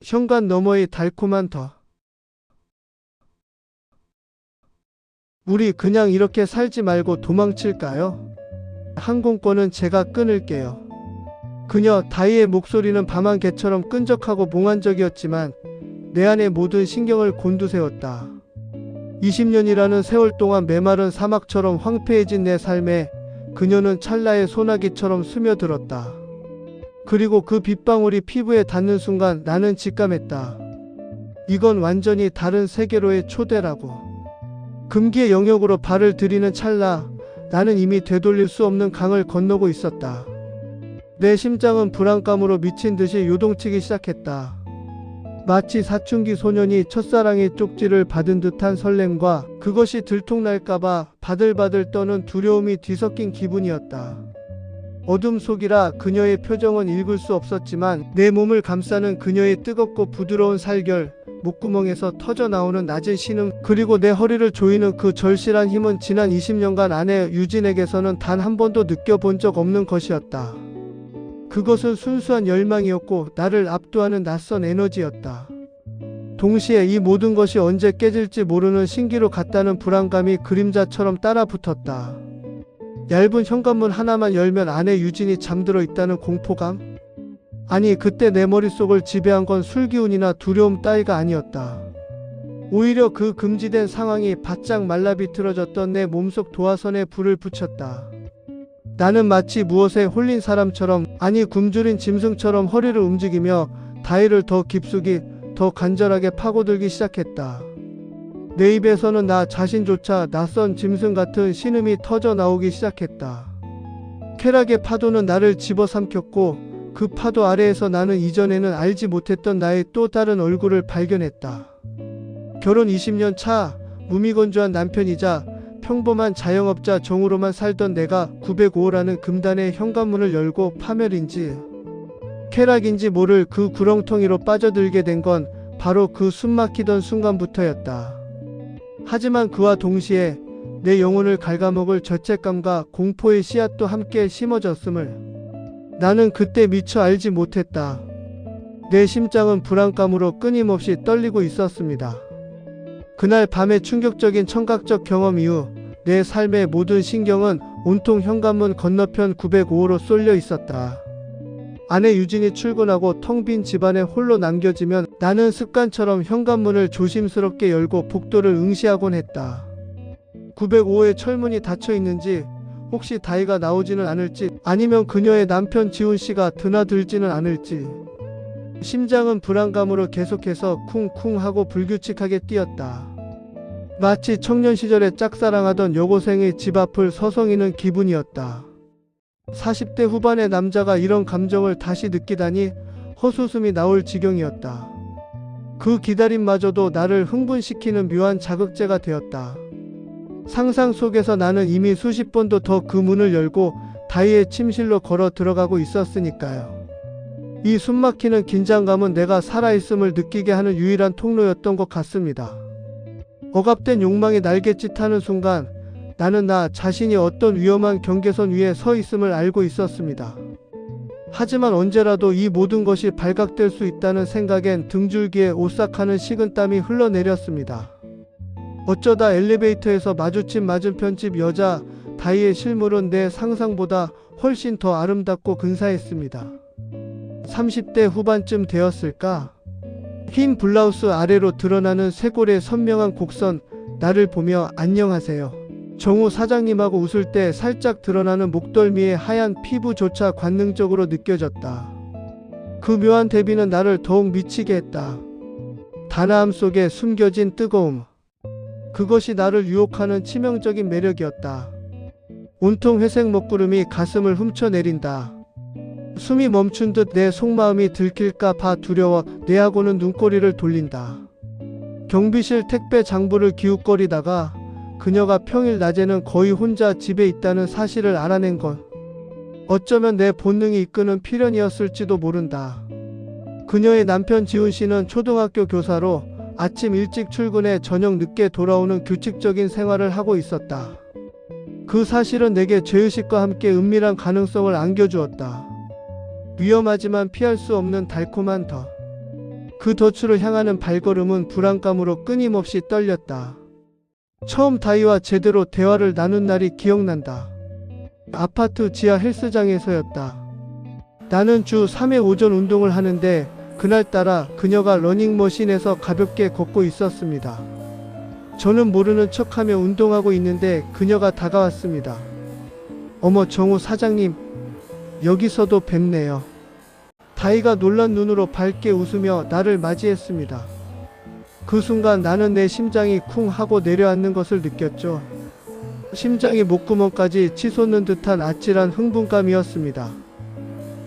현관 너머의 달콤한 더. 우리 그냥 이렇게 살지 말고 도망칠까요? 항공권은 제가 끊을게요. 그녀 다이의 목소리는 밤한 개처럼 끈적하고 몽환적이었지만 내 안의 모든 신경을 곤두세웠다. 20년이라는 세월 동안 메마른 사막처럼 황폐해진 내 삶에 그녀는 찰나의 소나기처럼 스며들었다. 그리고 그 빗방울이 피부에 닿는 순간 나는 직감했다. 이건 완전히 다른 세계로의 초대라고. 금기의 영역으로 발을 들이는 찰나 나는 이미 되돌릴 수 없는 강을 건너고 있었다. 내 심장은 불안감으로 미친 듯이 요동치기 시작했다. 마치 사춘기 소년이 첫사랑의 쪽지를 받은 듯한 설렘과 그것이 들통날까봐 바들바들 떠는 두려움이 뒤섞인 기분이었다. 어둠 속이라 그녀의 표정은 읽을 수 없었지만 내 몸을 감싸는 그녀의 뜨겁고 부드러운 살결, 목구멍에서 터져나오는 낮은 신음, 그리고 내 허리를 조이는 그 절실한 힘은 지난 20년간 아내 유진에게서는 단 한 번도 느껴본 적 없는 것이었다. 그것은 순수한 열망이었고 나를 압도하는 낯선 에너지였다. 동시에 이 모든 것이 언제 깨질지 모르는 신기루 같다는 불안감이 그림자처럼 따라붙었다. 얇은 현관문 하나만 열면 아내 유진이 잠들어 있다는 공포감? 아니, 그때 내 머릿속을 지배한 건 술기운이나 두려움 따위가 아니었다. 오히려 그 금지된 상황이 바짝 말라비틀어졌던 내 몸속 도화선에 불을 붙였다. 나는 마치 무엇에 홀린 사람처럼, 아니 굶주린 짐승처럼 허리를 움직이며 다이를 더 깊숙이, 더 간절하게 파고들기 시작했다. 내 입에서는 나 자신조차 낯선 짐승 같은 신음이 터져 나오기 시작했다. 쾌락의 파도는 나를 집어삼켰고 그 파도 아래에서 나는 이전에는 알지 못했던 나의 또 다른 얼굴을 발견했다. 결혼 20년 차 무미건조한 남편이자 평범한 자영업자 정으로만 살던 내가 905라는 금단의 현관문을 열고 파멸인지 쾌락인지 모를 그 구렁텅이로 빠져들게 된 건 바로 그 숨막히던 순간부터였다. 하지만 그와 동시에 내 영혼을 갉아먹을 죄책감과 공포의 씨앗도 함께 심어졌음을 나는 그때 미처 알지 못했다. 내 심장은 불안감으로 끊임없이 떨리고 있었습니다. 그날 밤의 충격적인 청각적 경험 이후 내 삶의 모든 신경은 온통 현관문 건너편 905로 쏠려 있었다. 아내 유진이 출근하고 텅 빈 집안에 홀로 남겨지면 나는 습관처럼 현관문을 조심스럽게 열고 복도를 응시하곤 했다. 905의 철문이 닫혀 있는지, 혹시 다이가 나오지는 않을지, 아니면 그녀의 남편 지훈 씨가 드나들지는 않을지. 심장은 불안감으로 계속해서 쿵쿵하고 불규칙하게 뛰었다. 마치 청년 시절에 짝사랑하던 여고생의 집 앞을 서성이는 기분이었다. 40대 후반의 남자가 이런 감정을 다시 느끼다니 헛웃음이 나올 지경이었다. 그 기다림마저도 나를 흥분시키는 묘한 자극제가 되었다. 상상 속에서 나는 이미 수십 번도 더 그 문을 열고 다이의 침실로 걸어 들어가고 있었으니까요. 이 숨막히는 긴장감은 내가 살아있음을 느끼게 하는 유일한 통로였던 것 같습니다. 억압된 욕망이 날갯짓하는 순간 나는 나 자신이 어떤 위험한 경계선 위에 서 있음을 알고 있었습니다. 하지만 언제라도 이 모든 것이 발각될 수 있다는 생각엔 등줄기에 오싹하는 식은땀이 흘러내렸습니다. 어쩌다 엘리베이터에서 마주친 맞은편 집 여자 다이의 실물은 내 상상보다 훨씬 더 아름답고 근사했습니다. 30대 후반쯤 되었을까? 흰 블라우스 아래로 드러나는 쇄골의 선명한 곡선, 나를 보며 안녕하세요 정우 사장님하고 웃을 때 살짝 드러나는 목덜미의 하얀 피부조차 관능적으로 느껴졌다. 그 묘한 대비는 나를 더욱 미치게 했다. 단아함 속에 숨겨진 뜨거움, 그것이 나를 유혹하는 치명적인 매력이었다. 온통 회색 먹구름이 가슴을 훔쳐내린다. 숨이 멈춘 듯 내 속마음이 들킬까 봐 두려워 뇌하고는 눈꼬리를 돌린다. 경비실 택배 장부를 기웃거리다가 그녀가 평일 낮에는 거의 혼자 집에 있다는 사실을 알아낸 건 어쩌면 내 본능이 이끄는 필연이었을지도 모른다. 그녀의 남편 지훈 씨는 초등학교 교사로 아침 일찍 출근해 저녁 늦게 돌아오는 규칙적인 생활을 하고 있었다. 그 사실은 내게 죄의식과 함께 은밀한 가능성을 안겨주었다. 위험하지만 피할 수 없는 달콤한 더. 그 도출을 향하는 발걸음은 불안감으로 끊임없이 떨렸다. 처음 다이와 제대로 대화를 나눈 날이 기억난다. 아파트 지하 헬스장에서였다. 나는 주 3회 오전 운동을 하는데 그날따라 그녀가 러닝머신에서 가볍게 걷고 있었습니다. 저는 모르는 척하며 운동하고 있는데 그녀가 다가왔습니다. 어머, 정우 사장님, 여기서도 뵙네요. 다이가 놀란 눈으로 밝게 웃으며 나를 맞이했습니다. 그 순간 나는 내 심장이 쿵 하고 내려앉는 것을 느꼈죠. 심장이 목구멍까지 치솟는 듯한 아찔한 흥분감이었습니다.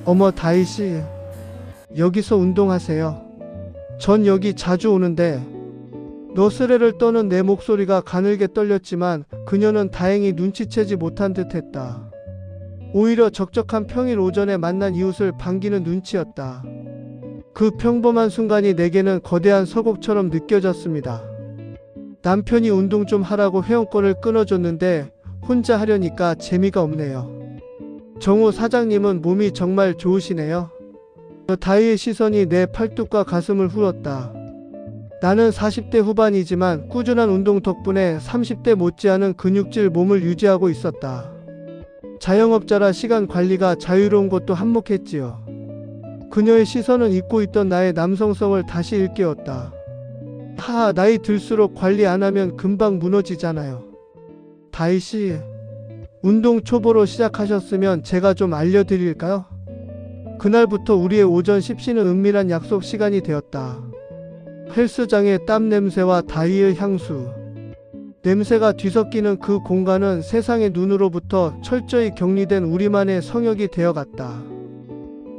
어머, 다이씨, 여기서 운동하세요. 전 여기 자주 오는데. 너스레를 떠는 내 목소리가 가늘게 떨렸지만 그녀는 다행히 눈치채지 못한 듯 했다. 오히려 적적한 평일 오전에 만난 이웃을 반기는 눈치였다. 그 평범한 순간이 내게는 거대한 서곡처럼 느껴졌습니다. 남편이 운동 좀 하라고 회원권을 끊어줬는데 혼자 하려니까 재미가 없네요. 정우 사장님은 몸이 정말 좋으시네요. 다이의 시선이 내 팔뚝과 가슴을 후렸다. 나는 40대 후반이지만 꾸준한 운동 덕분에 30대 못지않은 근육질 몸을 유지하고 있었다. 자영업자라 시간 관리가 자유로운 것도 한몫했지요. 그녀의 시선은 잊고 있던 나의 남성성을 다시 일깨웠다. 하하, 나이 들수록 관리 안 하면 금방 무너지잖아요. 다이씨, 운동 초보로 시작하셨으면 제가 좀 알려드릴까요? 그날부터 우리의 오전 십시는 은밀한 약속 시간이 되었다. 헬스장의 땀 냄새와 다이의 향수. 냄새가 뒤섞이는 그 공간은 세상의 눈으로부터 철저히 격리된 우리만의 성역이 되어갔다.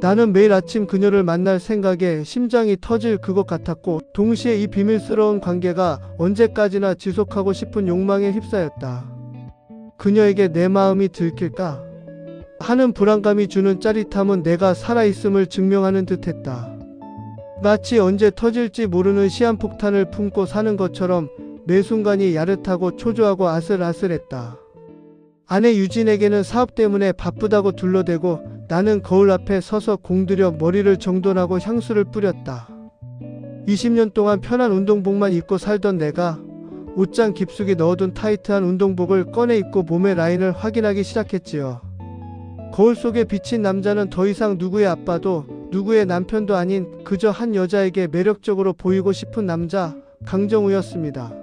나는 매일 아침 그녀를 만날 생각에 심장이 터질 것 같았고 동시에 이 비밀스러운 관계가 언제까지나 지속하고 싶은 욕망에 휩싸였다. 그녀에게 내 마음이 들킬까 하는 불안감이 주는 짜릿함은 내가 살아있음을 증명하는 듯했다. 마치 언제 터질지 모르는 시한폭탄을 품고 사는 것처럼 매 순간이 야릇하고 초조하고 아슬아슬했다. 아내 유진에게는 사업 때문에 바쁘다고 둘러대고 나는 거울 앞에 서서 공들여 머리를 정돈하고 향수를 뿌렸다. 20년 동안 편한 운동복만 입고 살던 내가 옷장 깊숙이 넣어둔 타이트한 운동복을 꺼내 입고 몸의 라인을 확인하기 시작했지요. 거울 속에 비친 남자는 더 이상 누구의 아빠도 누구의 남편도 아닌 그저 한 여자에게 매력적으로 보이고 싶은 남자 강정우였습니다.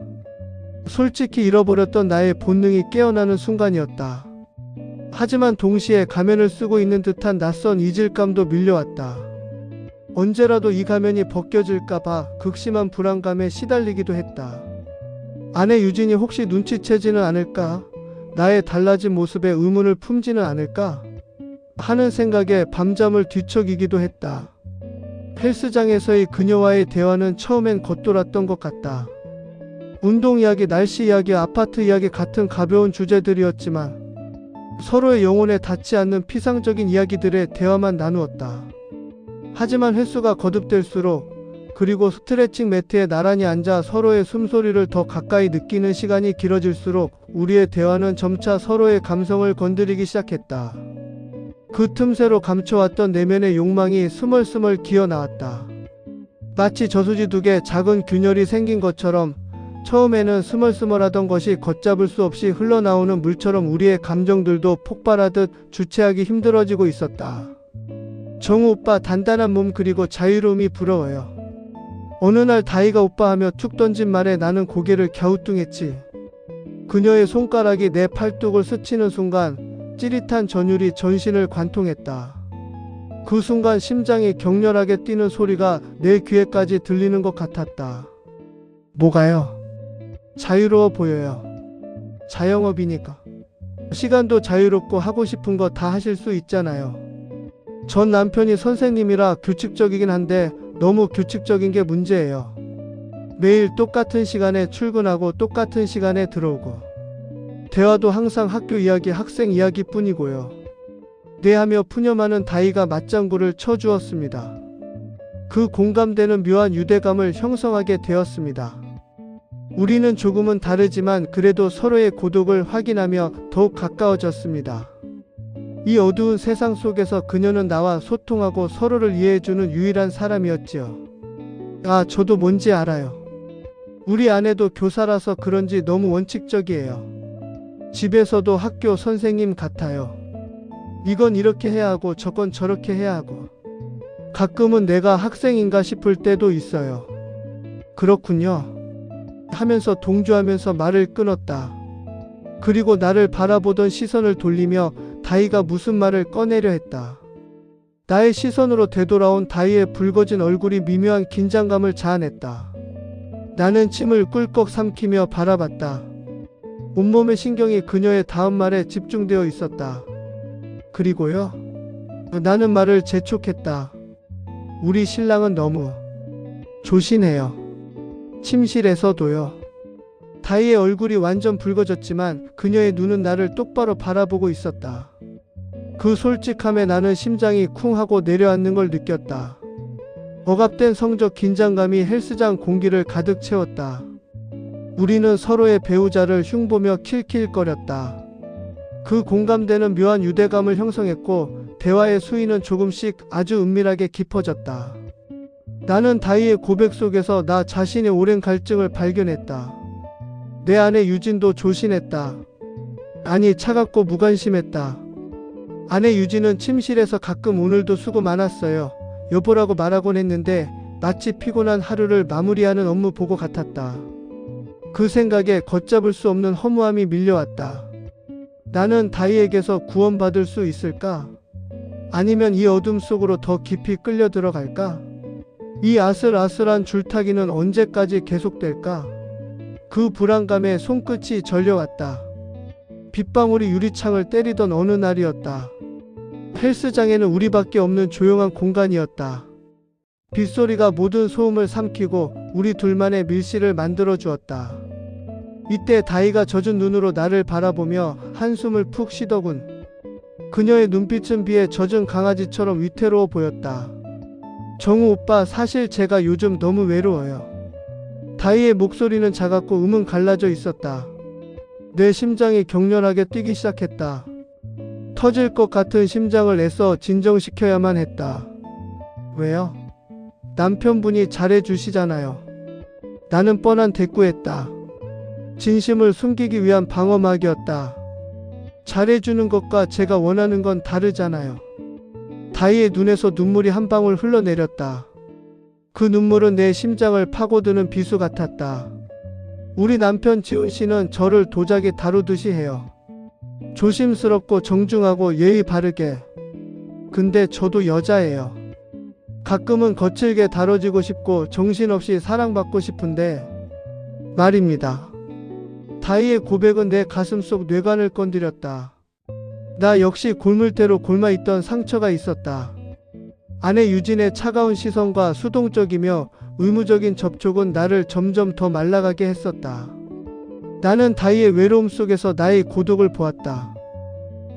솔직히 잃어버렸던 나의 본능이 깨어나는 순간이었다. 하지만 동시에 가면을 쓰고 있는 듯한 낯선 이질감도 밀려왔다. 언제라도 이 가면이 벗겨질까봐 극심한 불안감에 시달리기도 했다. 아내 유진이 혹시 눈치채지는 않을까? 나의 달라진 모습에 의문을 품지는 않을까? 하는 생각에 밤잠을 뒤척이기도 했다. 헬스장에서의 그녀와의 대화는 처음엔 겉돌았던 것 같다. 운동 이야기, 날씨 이야기, 아파트 이야기 같은 가벼운 주제들이었지만 서로의 영혼에 닿지 않는 피상적인 이야기들의 대화만 나누었다. 하지만 횟수가 거듭될수록 그리고 스트레칭 매트에 나란히 앉아 서로의 숨소리를 더 가까이 느끼는 시간이 길어질수록 우리의 대화는 점차 서로의 감성을 건드리기 시작했다. 그 틈새로 감춰왔던 내면의 욕망이 스멀스멀 기어나왔다. 마치 저수지 두 개 작은 균열이 생긴 것처럼 처음에는 스멀스멀하던 것이 걷잡을 수 없이 흘러나오는 물처럼 우리의 감정들도 폭발하듯 주체하기 힘들어지고 있었다. 정우 오빠 단단한 몸 그리고 자유로움이 부러워요. 어느 날 다이가 오빠 하며 툭 던진 말에 나는 고개를 갸우뚱했지. 그녀의 손가락이 내 팔뚝을 스치는 순간 찌릿한 전율이 전신을 관통했다. 그 순간 심장이 격렬하게 뛰는 소리가 내 귀에까지 들리는 것 같았다. 뭐가요? 자유로워 보여요. 자영업이니까. 시간도 자유롭고 하고 싶은 거 다 하실 수 있잖아요. 전 남편이 선생님이라 규칙적이긴 한데 너무 규칙적인 게 문제예요. 매일 똑같은 시간에 출근하고 똑같은 시간에 들어오고 대화도 항상 학교 이야기, 학생 이야기 뿐이고요. 네 하며 푸념하는 다이가 맞장구를 쳐주었습니다. 그 공감되는 묘한 유대감을 형성하게 되었습니다. 우리는 조금은 다르지만 그래도 서로의 고독을 확인하며 더욱 가까워졌습니다. 이 어두운 세상 속에서 그녀는 나와 소통하고 서로를 이해해주는 유일한 사람이었지요. 아, 저도 뭔지 알아요. 우리 아내도 교사라서 그런지 너무 원칙적이에요. 집에서도 학교 선생님 같아요. 이건 이렇게 해야 하고 저건 저렇게 해야 하고. 가끔은 내가 학생인가 싶을 때도 있어요. 그렇군요. 하면서 동조하면서 말을 끊었다. 그리고 나를 바라보던 시선을 돌리며 다희가 무슨 말을 꺼내려 했다. 나의 시선으로 되돌아온 다희의 붉어진 얼굴이 미묘한 긴장감을 자아냈다. 나는 침을 꿀꺽 삼키며 바라봤다. 온몸의 신경이 그녀의 다음 말에 집중되어 있었다. 그리고요? 나는 말을 재촉했다. 우리 신랑은 너무 조신해요. 침실에서도요. 다희의 얼굴이 완전 붉어졌지만 그녀의 눈은 나를 똑바로 바라보고 있었다. 그 솔직함에 나는 심장이 쿵 하고 내려앉는 걸 느꼈다. 억압된 성적 긴장감이 헬스장 공기를 가득 채웠다. 우리는 서로의 배우자를 흉보며 킬킬거렸다. 그 공감대는 묘한 유대감을 형성했고 대화의 수위는 조금씩 아주 은밀하게 깊어졌다. 나는 다희의 고백 속에서 나 자신의 오랜 갈증을 발견했다. 내 아내 유진도 조신했다. 아니, 차갑고 무관심했다. 아내 유진은 침실에서 가끔 오늘도 수고 많았어요. 여보라고 말하곤 했는데 마치 피곤한 하루를 마무리하는 업무 보고 같았다. 그 생각에 걷잡을 수 없는 허무함이 밀려왔다. 나는 다희에게서 구원받을 수 있을까? 아니면 이 어둠 속으로 더 깊이 끌려 들어갈까? 이 아슬아슬한 줄타기는 언제까지 계속될까? 그 불안감에 손끝이 저려왔다. 빗방울이 유리창을 때리던 어느 날이었다. 헬스장에는 우리밖에 없는 조용한 공간이었다. 빗소리가 모든 소음을 삼키고 우리 둘만의 밀실을 만들어 주었다. 이때 다희가 젖은 눈으로 나를 바라보며 한숨을 푹 쉬더군. 그녀의 눈빛은 비에 젖은 강아지처럼 위태로워 보였다. 정우 오빠, 사실 제가 요즘 너무 외로워요. 다희의 목소리는 작았고 음은 갈라져 있었다. 내 심장이 격렬하게 뛰기 시작했다. 터질 것 같은 심장을 애써 진정시켜야만 했다. 왜요? 남편분이 잘해주시잖아요. 나는 뻔한 대꾸했다. 진심을 숨기기 위한 방어막이었다. 잘해주는 것과 제가 원하는 건 다르잖아요. 다희의 눈에서 눈물이 한 방울 흘러내렸다. 그 눈물은 내 심장을 파고드는 비수 같았다. 우리 남편 지훈 씨는 저를 도자기 다루듯이 해요. 조심스럽고 정중하고 예의 바르게. 근데 저도 여자예요. 가끔은 거칠게 다뤄지고 싶고 정신없이 사랑받고 싶은데 말입니다. 다희의 고백은 내 가슴속 뇌관을 건드렸다. 나 역시 골물대로 골마있던 상처가 있었다. 아내 유진의 차가운 시선과 수동적이며 의무적인 접촉은 나를 점점 더 말라가게 했었다. 나는 다희의 외로움 속에서 나의 고독을 보았다.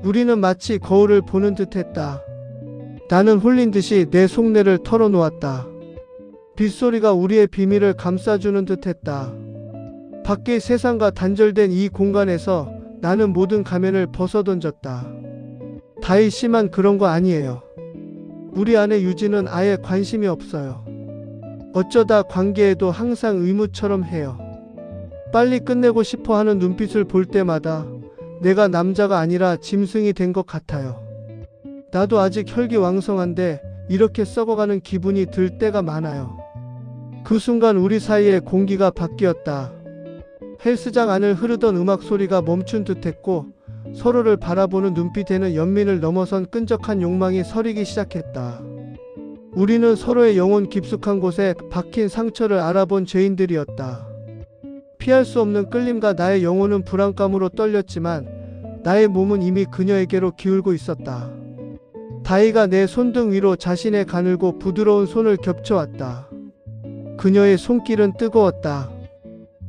우리는 마치 거울을 보는 듯 했다. 나는 홀린 듯이 내 속내를 털어놓았다. 빗소리가 우리의 비밀을 감싸주는 듯 했다. 밖의 세상과 단절된 이 공간에서 나는 모든 가면을 벗어던졌다. 다희 씨만 그런 거 아니에요. 우리 아내 유진은 아예 관심이 없어요. 어쩌다 관계에도 항상 의무처럼 해요. 빨리 끝내고 싶어 하는 눈빛을 볼 때마다 내가 남자가 아니라 짐승이 된 것 같아요. 나도 아직 혈기왕성한데 이렇게 썩어가는 기분이 들 때가 많아요. 그 순간 우리 사이의 공기가 바뀌었다. 헬스장 안을 흐르던 음악 소리가 멈춘 듯했고 서로를 바라보는 눈빛에는 연민을 넘어선 끈적한 욕망이 서리기 시작했다. 우리는 서로의 영혼 깊숙한 곳에 박힌 상처를 알아본 죄인들이었다. 피할 수 없는 끌림과 나의 영혼은 불안감으로 떨렸지만 나의 몸은 이미 그녀에게로 기울고 있었다. 다희가 내 손등 위로 자신의 가늘고 부드러운 손을 겹쳐왔다. 그녀의 손길은 뜨거웠다.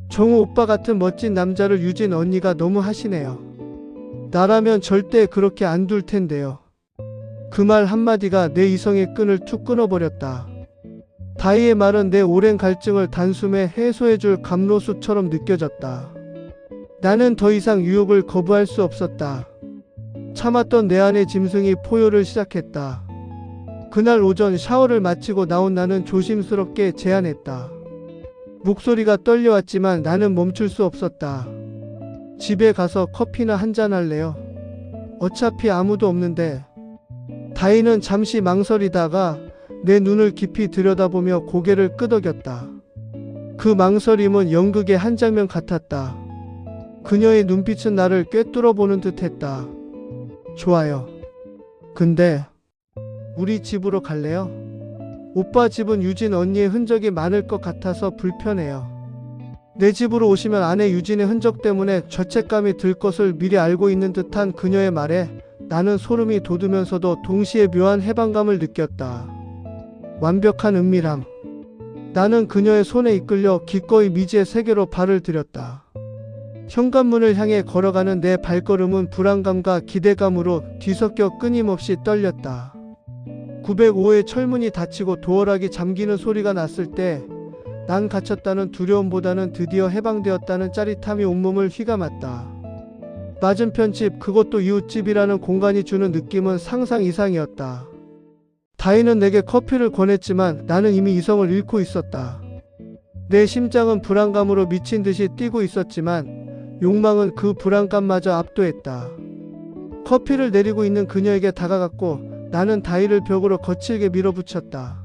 정우 오빠 같은 멋진 남자를 유진 언니가 너무 하시네요. 나라면 절대 그렇게 안 둘 텐데요. 그 말 한마디가 내 이성의 끈을 툭 끊어버렸다. 다희의 말은 내 오랜 갈증을 단숨에 해소해줄 감로수처럼 느껴졌다. 나는 더 이상 유혹을 거부할 수 없었다. 참았던 내 안의 짐승이 포효를 시작했다. 그날 오전 샤워를 마치고 나온 나는 조심스럽게 제안했다. 목소리가 떨려왔지만 나는 멈출 수 없었다. 집에 가서 커피나 한잔 할래요? 어차피 아무도 없는데. 다희는 잠시 망설이다가 내 눈을 깊이 들여다보며 고개를 끄덕였다. 그 망설임은 연극의 한 장면 같았다. 그녀의 눈빛은 나를 꿰뚫어 보는 듯 했다. 좋아요. 근데 우리 집으로 갈래요? 오빠 집은 유진 언니의 흔적이 많을 것 같아서 불편해요. 내 집으로 오시면 아내 유진의 흔적 때문에 죄책감이 들 것을 미리 알고 있는 듯한 그녀의 말에 나는 소름이 돋으면서도 동시에 묘한 해방감을 느꼈다. 완벽한 은밀함. 나는 그녀의 손에 이끌려 기꺼이 미지의 세계로 발을 들였다. 현관문을 향해 걸어가는 내 발걸음은 불안감과 기대감으로 뒤섞여 끊임없이 떨렸다. 905의 철문이 닫히고 도어락이 잠기는 소리가 났을 때 난 갇혔다는 두려움보다는 드디어 해방되었다는 짜릿함이 온몸을 휘감았다. 맞은편 집, 그것도 이웃집이라는 공간이 주는 느낌은 상상 이상이었다. 다희는 내게 커피를 권했지만 나는 이미 이성을 잃고 있었다. 내 심장은 불안감으로 미친 듯이 뛰고 있었지만 욕망은 그 불안감마저 압도했다. 커피를 내리고 있는 그녀에게 다가갔고 나는 다희를 벽으로 거칠게 밀어붙였다.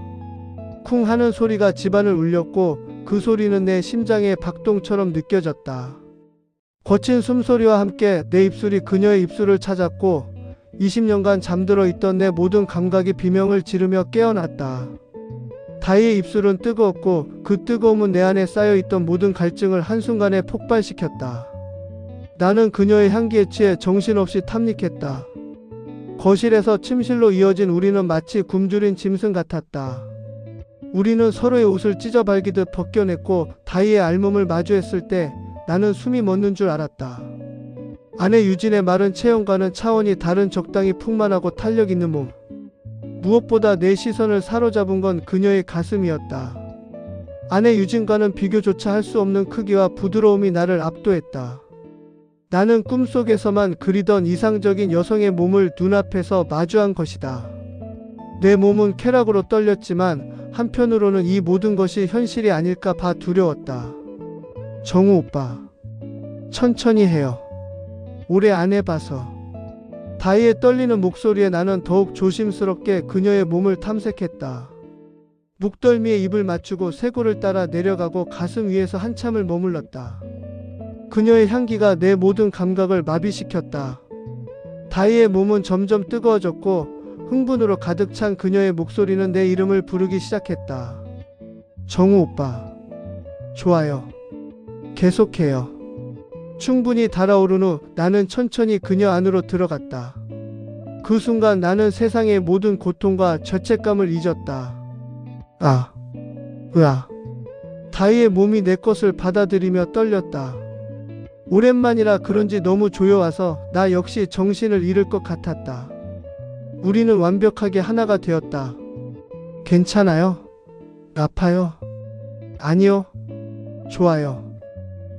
쿵 하는 소리가 집안을 울렸고 그 소리는 내 심장의 박동처럼 느껴졌다. 거친 숨소리와 함께 내 입술이 그녀의 입술을 찾았고 20년간 잠들어 있던 내 모든 감각이 비명을 지르며 깨어났다. 다희의 입술은 뜨거웠고 그 뜨거움은 내 안에 쌓여있던 모든 갈증을 한순간에 폭발시켰다. 나는 그녀의 향기에 취해 정신없이 탐닉했다. 거실에서 침실로 이어진 우리는 마치 굶주린 짐승 같았다. 우리는 서로의 옷을 찢어발기듯 벗겨냈고 다희의 알몸을 마주했을 때 나는 숨이 멎는 줄 알았다. 아내 유진의 마른 체형과는 차원이 다른 적당히 풍만하고 탄력 있는 몸. 무엇보다 내 시선을 사로잡은 건 그녀의 가슴이었다. 아내 유진과는 비교조차 할 수 없는 크기와 부드러움이 나를 압도했다. 나는 꿈속에서만 그리던 이상적인 여성의 몸을 눈앞에서 마주한 것이다. 내 몸은 쾌락으로 떨렸지만 한편으로는 이 모든 것이 현실이 아닐까 봐 두려웠다. 정우 오빠, 천천히 해요. 오래 안 해봐서. 다희의 떨리는 목소리에 나는 더욱 조심스럽게 그녀의 몸을 탐색했다. 목덜미에 입을 맞추고 쇄골을 따라 내려가고 가슴 위에서 한참을 머물렀다. 그녀의 향기가 내 모든 감각을 마비시켰다. 다희의 몸은 점점 뜨거워졌고 흥분으로 가득 찬 그녀의 목소리는 내 이름을 부르기 시작했다. 정우 오빠, 좋아요. 계속해요. 충분히 달아오른 후 나는 천천히 그녀 안으로 들어갔다. 그 순간 나는 세상의 모든 고통과 죄책감을 잊었다. 다희의 몸이 내 것을 받아들이며 떨렸다. 오랜만이라 그런지 너무 조여와서 나 역시 정신을 잃을 것 같았다. 우리는 완벽하게 하나가 되었다. 괜찮아요? 아파요? 아니요. 좋아요.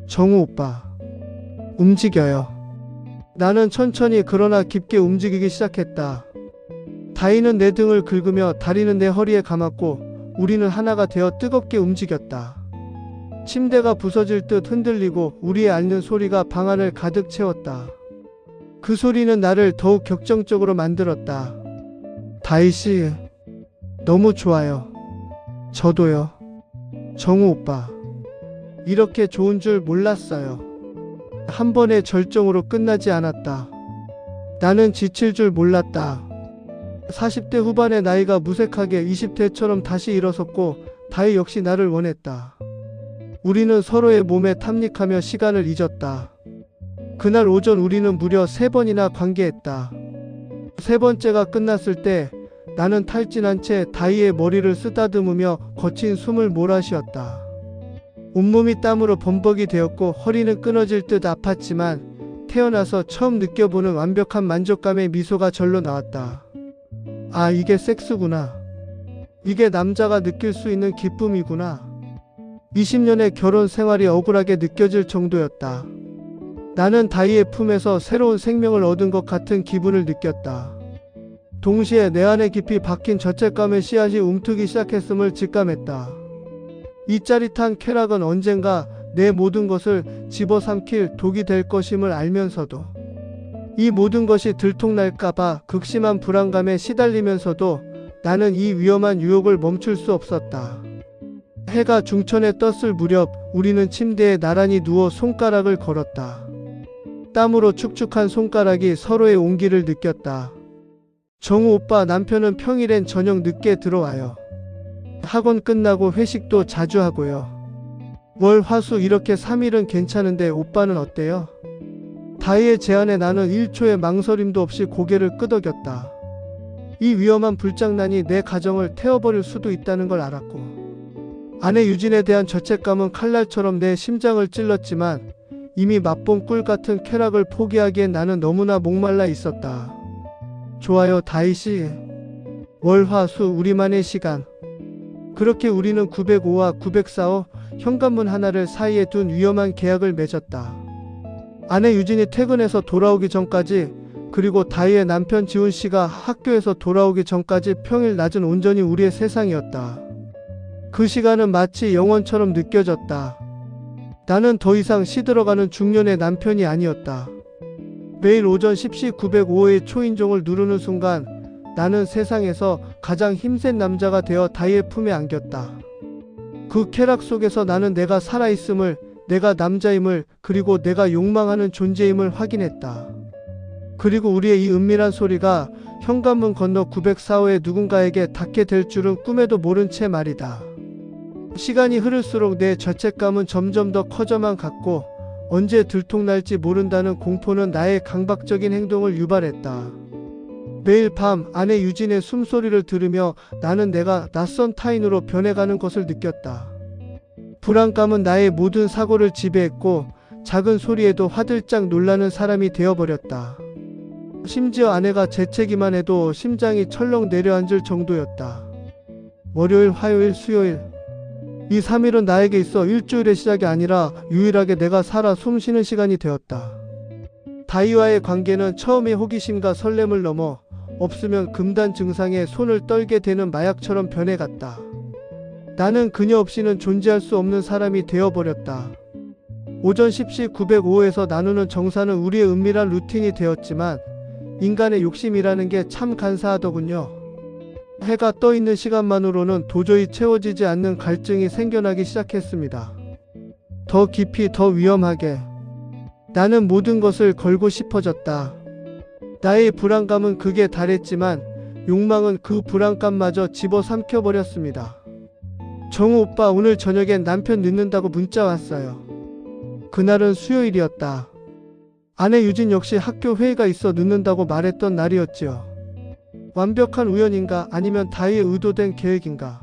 정우 오빠, 움직여요. 나는 천천히 그러나 깊게 움직이기 시작했다. 다희는 내 등을 긁으며 다리는 내 허리에 감았고 우리는 하나가 되어 뜨겁게 움직였다. 침대가 부서질 듯 흔들리고 우리의 앓는 소리가 방 안을 가득 채웠다. 그 소리는 나를 더욱 격정적으로 만들었다. 다희씨, 너무 좋아요. 저도요. 정우 오빠, 이렇게 좋은 줄 몰랐어요. 한 번의 절정으로 끝나지 않았다. 나는 지칠 줄 몰랐다. 40대 후반의 나이가 무색하게 20대처럼 다시 일어섰고 다희 역시 나를 원했다. 우리는 서로의 몸에 탐닉하며 시간을 잊었다. 그날 오전 우리는 무려 3번이나 관계했다. 3번째가 끝났을 때 나는 탈진한 채 다희의 머리를 쓰다듬으며 거친 숨을 몰아쉬었다. 온몸이 땀으로 범벅이 되었고 허리는 끊어질 듯 아팠지만 태어나서 처음 느껴보는 완벽한 만족감의 미소가 절로 나왔다. 아, 이게 섹스구나. 이게 남자가 느낄 수 있는 기쁨이구나. 20년의 결혼 생활이 억울하게 느껴질 정도였다. 나는 다희의 품에서 새로운 생명을 얻은 것 같은 기분을 느꼈다. 동시에 내 안에 깊이 박힌 죄책감의 씨앗이 움트기 시작했음을 직감했다. 이 짜릿한 쾌락은 언젠가 내 모든 것을 집어삼킬 독이 될 것임을 알면서도, 이 모든 것이 들통날까봐 극심한 불안감에 시달리면서도 나는 이 위험한 유혹을 멈출 수 없었다. 해가 중천에 떴을 무렵 우리는 침대에 나란히 누워 손가락을 걸었다. 땀으로 축축한 손가락이 서로의 온기를 느꼈다. 정우 오빠, 남편은 평일엔 저녁 늦게 들어와요. 학원 끝나고 회식도 자주 하고요. 월, 화, 수 이렇게 3일은 괜찮은데 오빠는 어때요? 다희의 제안에 나는 1초의 망설임도 없이 고개를 끄덕였다. 이 위험한 불장난이 내 가정을 태워버릴 수도 있다는 걸 알았고, 아내 유진에 대한 죄책감은 칼날처럼 내 심장을 찔렀지만 이미 맛본 꿀 같은 쾌락을 포기하기엔 나는 너무나 목말라 있었다. 좋아요, 다희씨. 월, 화, 수 우리만의 시간. 그렇게 우리는 905와 904호 현관문 하나를 사이에 둔 위험한 계약을 맺었다. 아내 유진이 퇴근해서 돌아오기 전까지, 그리고 다희의 남편 지훈씨가 학교에서 돌아오기 전까지 평일 낮은 온전히 우리의 세상이었다. 그 시간은 마치 영원처럼 느껴졌다. 나는 더 이상 시들어가는 중년의 남편이 아니었다. 매일 오전 10시 905의 초인종을 누르는 순간 나는 세상에서 가장 힘센 남자가 되어 다희의 품에 안겼다. 그 쾌락 속에서 나는 내가 살아있음을, 내가 남자임을, 그리고 내가 욕망하는 존재임을 확인했다. 그리고 우리의 이 은밀한 소리가 현관문 건너 904호의 누군가에게 닿게 될 줄은 꿈에도 모른 채 말이다. 시간이 흐를수록 내 죄책감은 점점 더 커져만 갔고, 언제 들통날지 모른다는 공포는 나의 강박적인 행동을 유발했다. 매일 밤 아내 유진의 숨소리를 들으며 나는 내가 낯선 타인으로 변해가는 것을 느꼈다. 불안감은 나의 모든 사고를 지배했고, 작은 소리에도 화들짝 놀라는 사람이 되어버렸다. 심지어 아내가 재채기만 해도 심장이 철렁 내려앉을 정도였다. 월요일, 화요일, 수요일, 이 3일은 나에게 있어 일주일의 시작이 아니라 유일하게 내가 살아 숨쉬는 시간이 되었다. 다희와의 관계는 처음의 호기심과 설렘을 넘어 없으면 금단 증상에 손을 떨게 되는 마약처럼 변해갔다. 나는 그녀 없이는 존재할 수 없는 사람이 되어버렸다. 오전 10시 905에서 나누는 정사는 우리의 은밀한 루틴이 되었지만, 인간의 욕심이라는 게 참 간사하더군요. 해가 떠 있는 시간만으로는 도저히 채워지지 않는 갈증이 생겨나기 시작했습니다. 더 깊이, 더 위험하게. 나는 모든 것을 걸고 싶어졌다. 나의 불안감은 극에 달했지만 욕망은 그 불안감마저 집어삼켜버렸습니다. 정우 오빠, 오늘 저녁엔 남편 늦는다고 문자 왔어요. 그날은 수요일이었다. 아내 유진 역시 학교 회의가 있어 늦는다고 말했던 날이었지요. 완벽한 우연인가, 아니면 다희의 의도된 계획인가?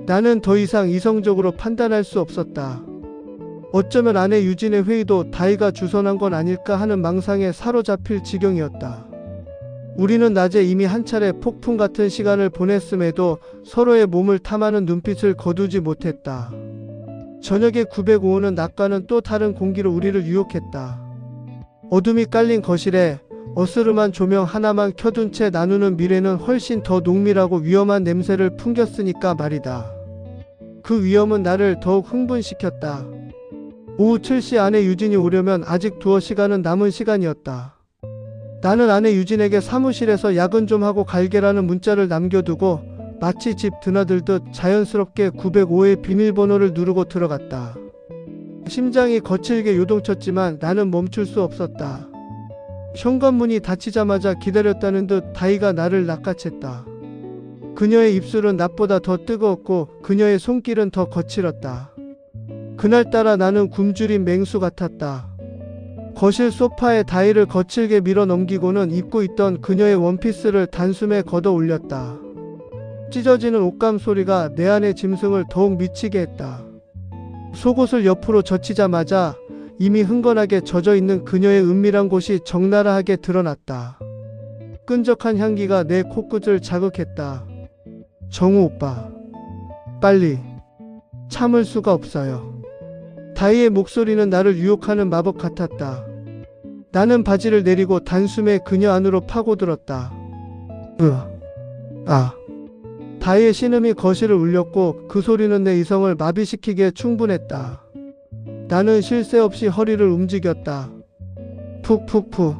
나는 더 이상 이성적으로 판단할 수 없었다. 어쩌면 아내 유진의 회의도 다희가 주선한 건 아닐까 하는 망상에 사로잡힐 지경이었다. 우리는 낮에 이미 한 차례 폭풍 같은 시간을 보냈음에도 서로의 몸을 탐하는 눈빛을 거두지 못했다. 저녁에 905호는 낮과는 또 다른 공기로 우리를 유혹했다. 어둠이 깔린 거실에 어스름한 조명 하나만 켜둔 채 나누는 미래는 훨씬 더 농밀하고 위험한 냄새를 풍겼으니까 말이다. 그 위험은 나를 더욱 흥분시켰다. 오후 7시 아내 유진이 오려면 아직 두어 시간은 남은 시간이었다. 나는 아내 유진에게 사무실에서 야근 좀 하고 갈게라는 문자를 남겨두고 마치 집 드나들듯 자연스럽게 905의 비밀번호를 누르고 들어갔다. 심장이 거칠게 요동쳤지만 나는 멈출 수 없었다. 현관문이 닫히자마자 기다렸다는 듯 다희가 나를 낚아챘다. 그녀의 입술은 낮보다 더 뜨거웠고 그녀의 손길은 더 거칠었다. 그날따라 나는 굶주린 맹수 같았다. 거실 소파에 다희를 거칠게 밀어 넘기고는 입고 있던 그녀의 원피스를 단숨에 걷어 올렸다. 찢어지는 옷감 소리가 내 안의 짐승을 더욱 미치게 했다. 속옷을 옆으로 젖히자마자 이미 흥건하게 젖어있는 그녀의 은밀한 곳이 적나라하게 드러났다. 끈적한 향기가 내 코끝을 자극했다. 정우 오빠, 빨리. 참을 수가 없어요. 다희의 목소리는 나를 유혹하는 마법 같았다. 나는 바지를 내리고 단숨에 그녀 안으로 파고들었다. 아. 다이의 신음이 거실을 울렸고 그 소리는 내 이성을 마비시키기에 충분했다. 나는 쉴 새 없이 허리를 움직였다. 푹푹푹.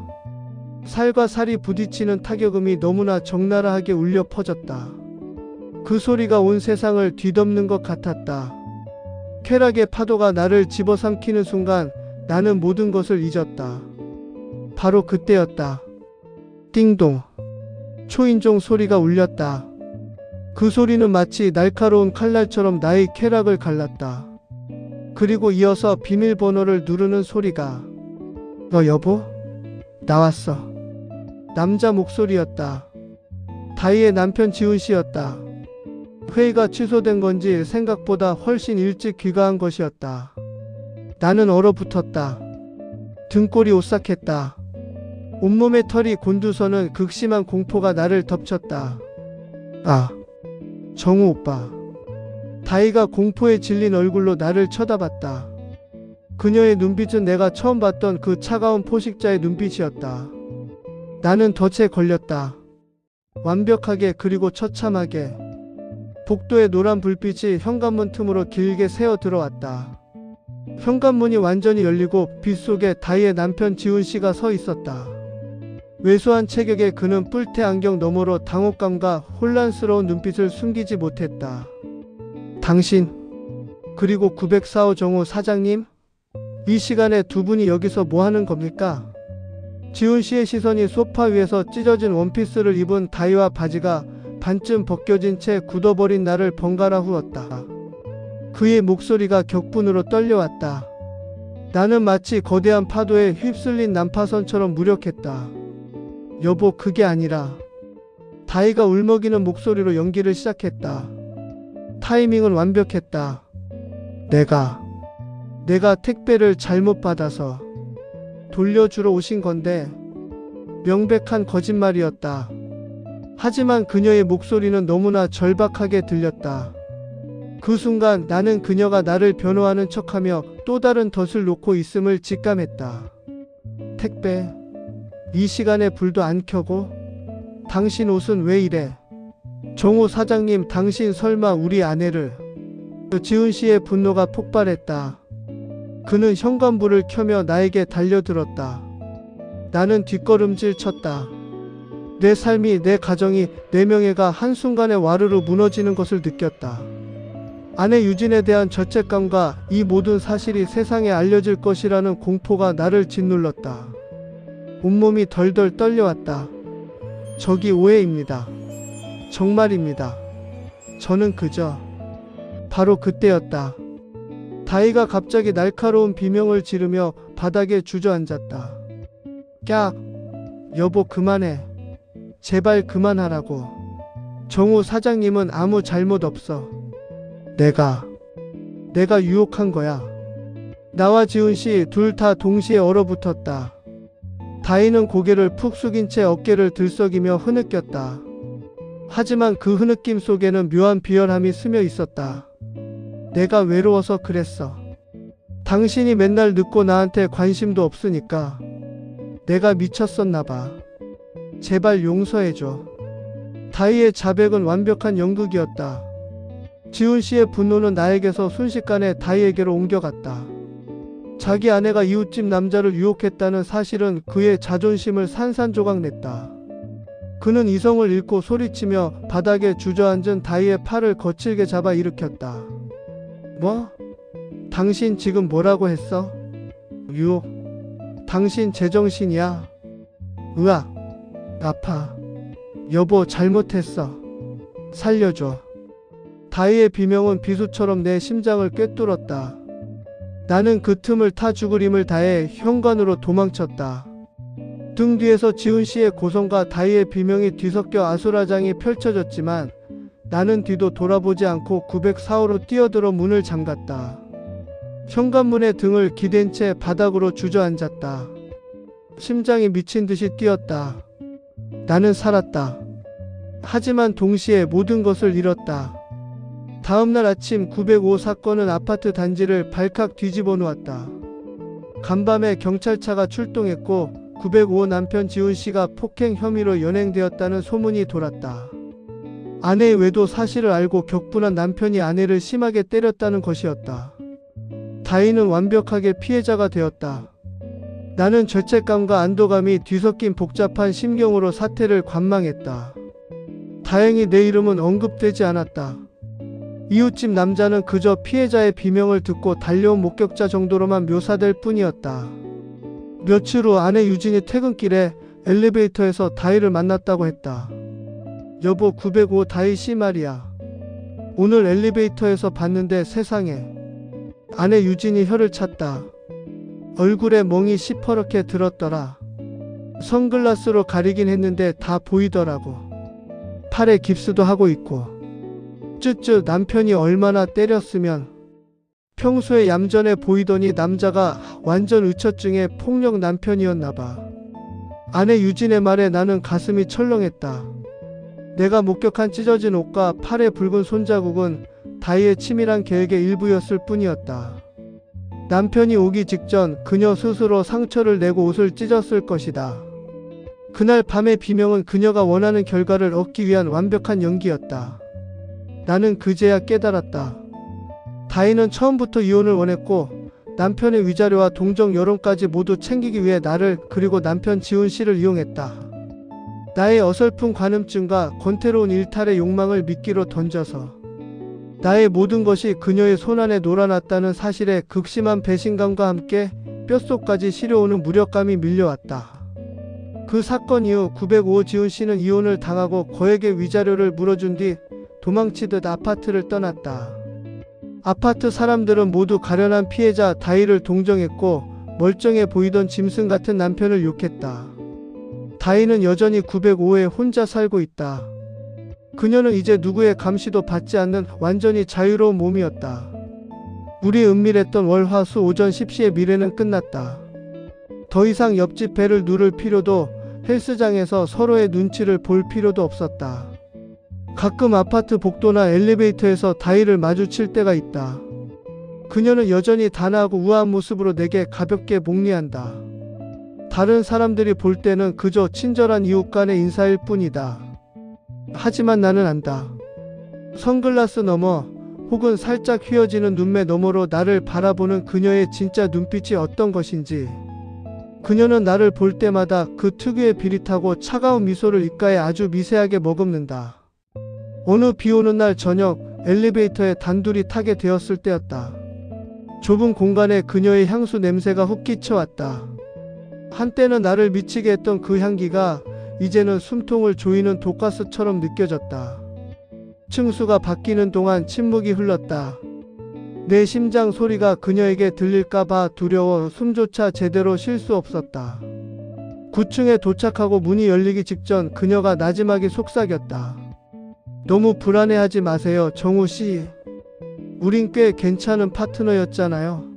살과 살이 부딪히는 타격음이 너무나 적나라하게 울려 퍼졌다. 그 소리가 온 세상을 뒤덮는 것 같았다. 쾌락의 파도가 나를 집어삼키는 순간 나는 모든 것을 잊었다. 바로 그때였다. 띵동. 초인종 소리가 울렸다. 그 소리는 마치 날카로운 칼날처럼 나의 쾌락을 갈랐다. 그리고 이어서 비밀번호를 누르는 소리가. 여보? 나왔어. 남자 목소리였다. 다이의 남편 지훈 씨였다. 회의가 취소된 건지 생각보다 훨씬 일찍 귀가한 것이었다. 나는 얼어붙었다. 등골이 오싹했다. 온몸의 털이 곤두서는 극심한 공포가 나를 덮쳤다. 아, 정우 오빠. 다이가 공포에 질린 얼굴로 나를 쳐다봤다. 그녀의 눈빛은 내가 처음 봤던 그 차가운 포식자의 눈빛이었다. 나는 덫에 걸렸다. 완벽하게 그리고 처참하게. 복도의 노란 불빛이 현관문 틈으로 길게 새어 들어왔다. 현관문이 완전히 열리고 빛 속에 다이의 남편 지훈 씨가 서 있었다. 왜소한 체격에 그는 뿔테 안경 너머로 당혹감과 혼란스러운 눈빛을 숨기지 못했다. 당신, 그리고 904호 정호 사장님? 이 시간에 두 분이 여기서 뭐 하는 겁니까? 지훈 씨의 시선이 소파 위에서 찢어진 원피스를 입은 다이와 바지가 반쯤 벗겨진 채 굳어버린 나를 번갈아 후었다. 그의 목소리가 격분으로 떨려왔다. 나는 마치 거대한 파도에 휩쓸린 난파선처럼 무력했다. 여보, 그게 아니라. 다이가 울먹이는 목소리로 연기를 시작했다. 타이밍은 완벽했다. 내가 택배를 잘못 받아서 돌려주러 오신 건데. 명백한 거짓말이었다. 하지만 그녀의 목소리는 너무나 절박하게 들렸다. 그 순간 나는 그녀가 나를 변호하는 척하며 또 다른 덫을 놓고 있음을 직감했다. 택배? 이 시간에 불도 안 켜고? 당신 옷은 왜 이래? 정호 사장님, 당신 설마 우리 아내를? 지훈 씨의 분노가 폭발했다. 그는 현관불을 켜며 나에게 달려들었다. 나는 뒷걸음질 쳤다. 내 삶이, 내 가정이, 내 명예가 한순간에 와르르 무너지는 것을 느꼈다. 아내 유진에 대한 죄책감과 이 모든 사실이 세상에 알려질 것이라는 공포가 나를 짓눌렀다. 온몸이 덜덜 떨려왔다. 저기 오해입니다. 정말입니다. 저는 그저. 바로 그때였다. 다이가 갑자기 날카로운 비명을 지르며 바닥에 주저앉았다. 깍! 여보, 그만해. 제발 그만하라고. 정우 사장님은 아무 잘못 없어. 내가 유혹한 거야. 나와 지훈 씨 둘 다 동시에 얼어붙었다. 다이는 고개를 푹 숙인 채 어깨를 들썩이며 흐느꼈다. 하지만 그 흐느낌 속에는 묘한 비열함이 스며 있었다. 내가 외로워서 그랬어. 당신이 맨날 늦고 나한테 관심도 없으니까. 내가 미쳤었나봐. 제발 용서해줘. 다이의 자백은 완벽한 연극이었다. 지훈 씨의 분노는 나에게서 순식간에 다이에게로 옮겨갔다. 자기 아내가 이웃집 남자를 유혹했다는 사실은 그의 자존심을 산산조각 냈다. 그는 이성을 잃고 소리치며 바닥에 주저앉은 다이의 팔을 거칠게 잡아 일으켰다. 뭐? 당신 지금 뭐라고 했어? 유혹? 당신 제정신이야? 으악, 아파. 여보, 잘못했어. 살려줘. 다이의 비명은 비수처럼 내 심장을 꿰뚫었다. 나는 그 틈을 타 죽을 힘을 다해 현관으로 도망쳤다. 등 뒤에서 지훈 씨의 고성과 다이의 비명이 뒤섞여 아수라장이 펼쳐졌지만 나는 뒤도 돌아보지 않고 904호로 뛰어들어 문을 잠갔다. 현관문에 등을 기댄 채 바닥으로 주저앉았다. 심장이 미친 듯이 뛰었다. 나는 살았다. 하지만 동시에 모든 것을 잃었다. 다음날 아침 905 사건은 아파트 단지를 발칵 뒤집어 놓았다. 간밤에 경찰차가 출동했고 905 남편 지훈 씨가 폭행 혐의로 연행되었다는 소문이 돌았다. 아내의 외도 사실을 알고 격분한 남편이 아내를 심하게 때렸다는 것이었다. 다희는 완벽하게 피해자가 되었다. 나는 죄책감과 안도감이 뒤섞인 복잡한 심경으로 사태를 관망했다. 다행히 내 이름은 언급되지 않았다. 이웃집 남자는 그저 피해자의 비명을 듣고 달려온 목격자 정도로만 묘사될 뿐이었다. 며칠 후 아내 유진이 퇴근길에 엘리베이터에서 다희를 만났다고 했다. 여보, 905 다희 씨 말이야. 오늘 엘리베이터에서 봤는데 세상에. 아내 유진이 혀를 찼다. 얼굴에 멍이 시퍼렇게 들었더라. 선글라스로 가리긴 했는데 다 보이더라고. 팔에 깁스도 하고 있고. 쯧쯧, 남편이 얼마나 때렸으면. 평소에 얌전해 보이더니 남자가 완전 의처증의 폭력 남편이었나봐. 아내 유진의 말에 나는 가슴이 철렁했다. 내가 목격한 찢어진 옷과 팔에 붉은 손자국은 다희의 치밀한 계획의 일부였을 뿐이었다. 남편이 오기 직전 그녀 스스로 상처를 내고 옷을 찢었을 것이다. 그날 밤의 비명은 그녀가 원하는 결과를 얻기 위한 완벽한 연기였다. 나는 그제야 깨달았다. 다희는 처음부터 이혼을 원했고 남편의 위자료와 동정 여론까지 모두 챙기기 위해 나를 그리고 남편 지훈 씨를 이용했다. 나의 어설픈 관음증과 권태로운 일탈의 욕망을 미끼로 던져서 나의 모든 것이 그녀의 손안에 놀아났다는 사실에 극심한 배신감과 함께 뼛속까지 시려오는 무력감이 밀려왔다. 그 사건 이후 905 지훈 씨는 이혼을 당하고 거액의 위자료를 물어준 뒤 도망치듯 아파트를 떠났다. 아파트 사람들은 모두 가련한 피해자 다희를 동정했고 멀쩡해 보이던 짐승 같은 남편을 욕했다. 다희는 여전히 905에 혼자 살고 있다. 그녀는 이제 누구의 감시도 받지 않는 완전히 자유로운 몸이었다. 우리 은밀했던 월, 화, 수 오전 10시의 미래는 끝났다. 더 이상 옆집 배를 누를 필요도, 헬스장에서 서로의 눈치를 볼 필요도 없었다. 가끔 아파트 복도나 엘리베이터에서 다희를 마주칠 때가 있다. 그녀는 여전히 단아하고 우아한 모습으로 내게 가볍게 목례한다. 다른 사람들이 볼 때는 그저 친절한 이웃 간의 인사일 뿐이다. 하지만 나는 안다. 선글라스 너머, 혹은 살짝 휘어지는 눈매 너머로 나를 바라보는 그녀의 진짜 눈빛이 어떤 것인지. 그녀는 나를 볼 때마다 그 특유의 비릿하고 차가운 미소를 입가에 아주 미세하게 머금는다. 어느 비오는 날 저녁, 엘리베이터에 단둘이 타게 되었을 때였다. 좁은 공간에 그녀의 향수 냄새가 훅 끼쳐왔다. 한때는 나를 미치게 했던 그 향기가 이제는 숨통을 조이는 독가스처럼 느껴졌다. 층수가 바뀌는 동안 침묵이 흘렀다. 내 심장 소리가 그녀에게 들릴까봐 두려워 숨조차 제대로 쉴 수 없었다. 9층에 도착하고 문이 열리기 직전 그녀가 나지막이 속삭였다. 너무 불안해하지 마세요, 정우 씨. 우린 꽤 괜찮은 파트너였잖아요.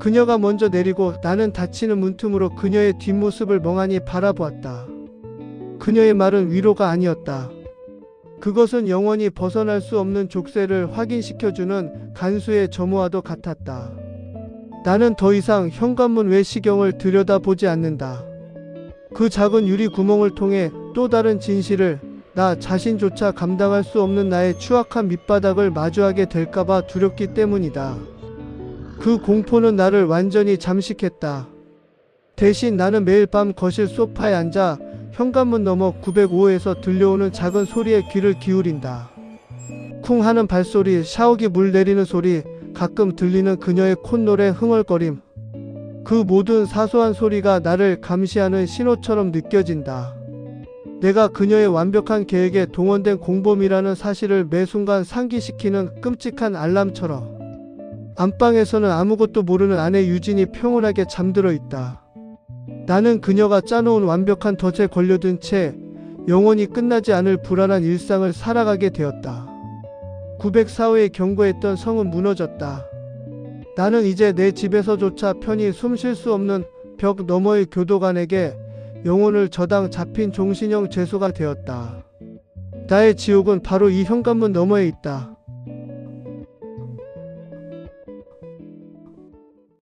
그녀가 먼저 내리고 나는 닫히는 문틈으로 그녀의 뒷모습을 멍하니 바라보았다. 그녀의 말은 위로가 아니었다. 그것은 영원히 벗어날 수 없는 족쇄를 확인시켜주는 간수의 점호와도 같았다. 나는 더 이상 현관문 외 시경을 들여다보지 않는다. 그 작은 유리 구멍을 통해 또 다른 진실을, 나 자신조차 감당할 수 없는 나의 추악한 밑바닥을 마주하게 될까봐 두렵기 때문이다. 그 공포는 나를 완전히 잠식했다. 대신 나는 매일 밤 거실 소파에 앉아 현관문 너머 905에서 들려오는 작은 소리에 귀를 기울인다. 쿵 하는 발소리, 샤워기 물 내리는 소리, 가끔 들리는 그녀의 콧노래 흥얼거림. 그 모든 사소한 소리가 나를 감시하는 신호처럼 느껴진다. 내가 그녀의 완벽한 계획에 동원된 공범이라는 사실을 매 순간 상기시키는 끔찍한 알람처럼. 안방에서는 아무것도 모르는 아내 유진이 평온하게 잠들어 있다. 나는 그녀가 짜놓은 완벽한 덫에 걸려든 채 영원히 끝나지 않을 불안한 일상을 살아가게 되었다. 904호에 경고했던 성은 무너졌다. 나는 이제 내 집에서조차 편히 숨 쉴 수 없는 벽 너머의 교도관에게 영혼을 저당 잡힌 종신형 죄수가 되었다. 나의 지옥은 바로 이 현관문 너머에 있다.